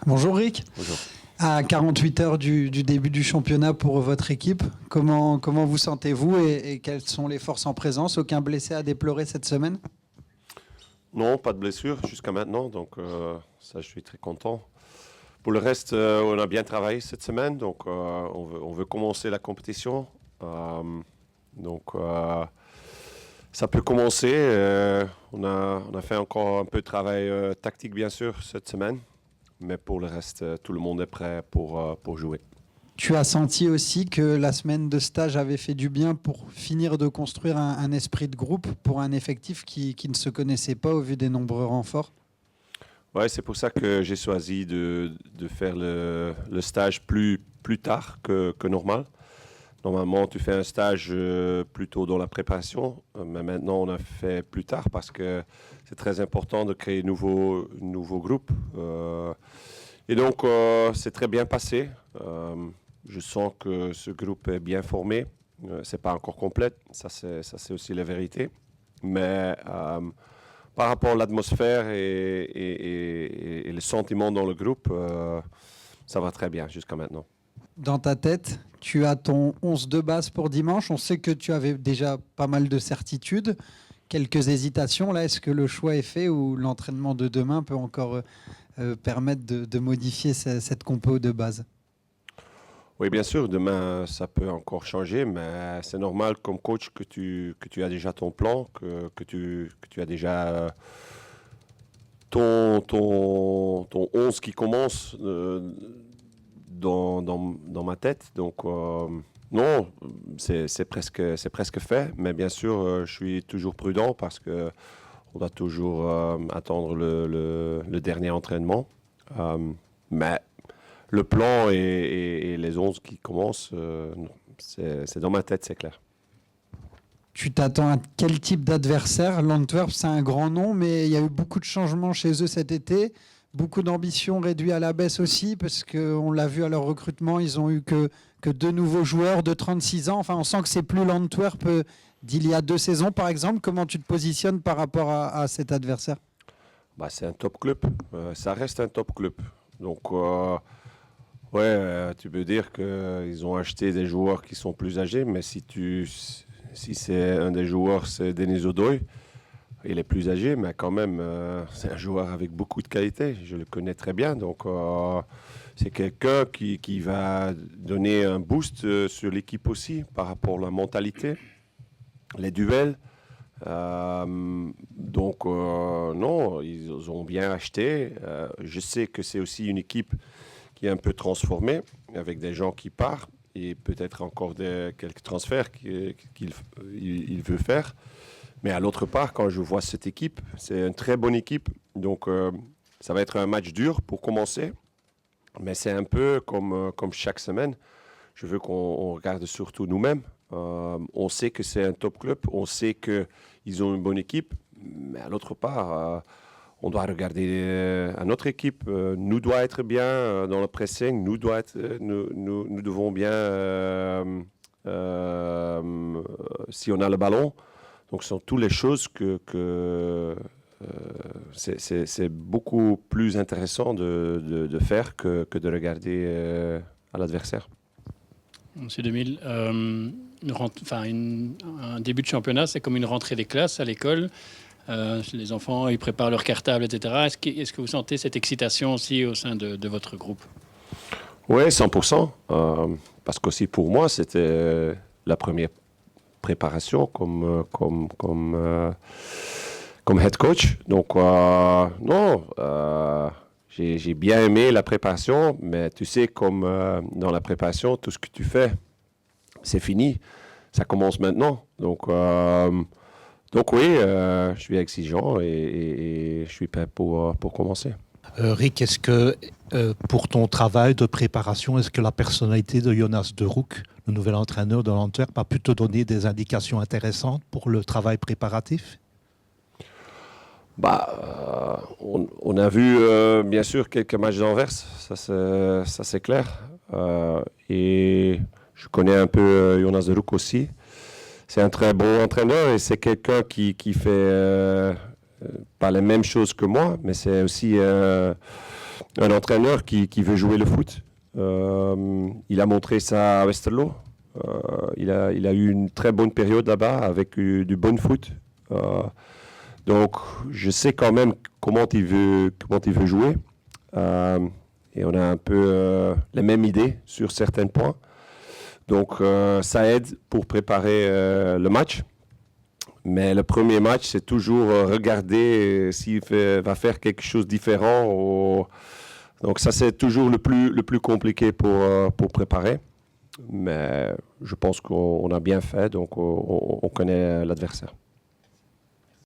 Bonjour Rick. Bonjour. À 48 heures du début du championnat pour votre équipe, comment vous sentez-vous et quelles sont les forces en présence? Aucun blessé à déplorer cette semaine? Non, pas de blessure jusqu'à maintenant, donc ça je suis très content. Pour le reste, on a bien travaillé cette semaine, donc on veut commencer la compétition. Donc ça peut commencer. On a fait encore un peu de travail tactique bien sûr cette semaine, mais pour le reste, tout le monde est prêt pour jouer. Tu as senti aussi que la semaine de stage avait fait du bien pour finir de construire un esprit de groupe pour un effectif qui ne se connaissait pas au vu des nombreux renforts? Ouais, c'est pour ça que j'ai choisi de faire le stage plus tard que normal. Normalement, tu fais un stage plutôt dans la préparation, mais maintenant on a fait plus tard parce que c'est très important de créer nouveau groupe. Et donc, c'est très bien passé. Je sens que ce groupe est bien formé. C'est pas encore complet, ça c'est aussi la vérité. Mais par rapport à l'atmosphère et le sentiment dans le groupe, ça va très bien jusqu'à maintenant. Dans ta tête, tu as ton 11 de base pour dimanche. On sait que tu avais déjà pas mal de certitudes, quelques hésitations. Là, est-ce que le choix est fait ou l'entraînement de demain peut encore permettre de modifier cette compo de base? Oui, bien sûr, demain, ça peut encore changer, mais c'est normal comme coach que tu as déjà ton plan, que tu as déjà ton 11 qui commence dans ma tête. Donc, non, c'est presque fait, mais bien sûr, je suis toujours prudent parce que on doit toujours attendre le dernier entraînement. Mais le plan et les 11 qui commencent, c'est dans ma tête, c'est clair. Tu t'attends à quel type d'adversaire? L'Antwerp, c'est un grand nom, mais il y a eu beaucoup de changements chez eux cet été. Beaucoup d'ambition réduite à la baisse aussi, parce qu'on l'a vu à leur recrutement, ils ont eu que 2 nouveaux joueurs de 36 ans. Enfin, on sent que c'est plus l'Antwerp d'il y a 2 saisons, par exemple. Comment tu te positionnes par rapport à cet adversaire? Bah, c'est un top club. Ça reste un top club. Donc, tu peux dire qu'ils ont acheté des joueurs qui sont plus âgés, mais si c'est un des joueurs, c'est Denis Odoi, il est plus âgé, mais quand même, c'est un joueur avec beaucoup de qualité. Je le connais très bien. Donc, c'est quelqu'un qui va donner un boost sur l'équipe aussi par rapport à la mentalité, les duels. Donc, non, ils ont bien acheté. Je sais que c'est aussi une équipe qui est un peu transformée, avec des gens qui partent et peut-être encore quelques transferts qu'il veut faire. Mais à l'autre part, quand je vois cette équipe, c'est une très bonne équipe. Donc, ça va être un match dur pour commencer. Mais c'est un peu comme chaque semaine. Je veux qu'on regarde surtout nous-mêmes. On sait que c'est un top club. On sait qu'ils ont une bonne équipe. Mais à l'autre part, on doit regarder à notre équipe. Nous doit être bien dans le pressing. Nous devons bien si on a le ballon. Donc, ce sont toutes les choses c'est beaucoup plus intéressant de faire que de regarder à l'adversaire. Monsieur 2000, un début de championnat, c'est comme une rentrée des classes à l'école. Les enfants, ils préparent leur cartable, etc. Est-ce que vous sentez cette excitation aussi au sein de votre groupe? Oui, 100%. Parce qu'aussi pour moi, c'était la première préparation comme head coach. Donc, non, j'ai bien aimé la préparation, mais tu sais, comme dans la préparation, tout ce que tu fais, c'est fini. Ça commence maintenant. Donc oui, je suis exigeant et je suis prêt pour commencer. Rick, est-ce que pour ton travail de préparation, est-ce que la personnalité de Jonas de Roek, le nouvel entraîneur de l'Antwerp, a pu te donner des indications intéressantes pour le travail préparatif? On a vu bien sûr quelques matchs d'Anvers, ça c'est clair. Et je connais un peu Jonas de Roek aussi. C'est un très bon entraîneur et c'est quelqu'un qui fait pas les mêmes choses que moi, mais c'est aussi un entraîneur qui veut jouer le foot. Il a montré ça à Westerlo. Il a eu une très bonne période là-bas avec du bon foot. Donc, je sais quand même comment il veut jouer. Et on a un peu la même idée sur certains points. Donc, ça aide pour préparer le match. Mais le premier match, c'est toujours regarder s'il va faire quelque chose de différent. Donc, ça, c'est toujours le plus compliqué pour préparer. Mais je pense qu'on a bien fait, donc on connaît l'adversaire.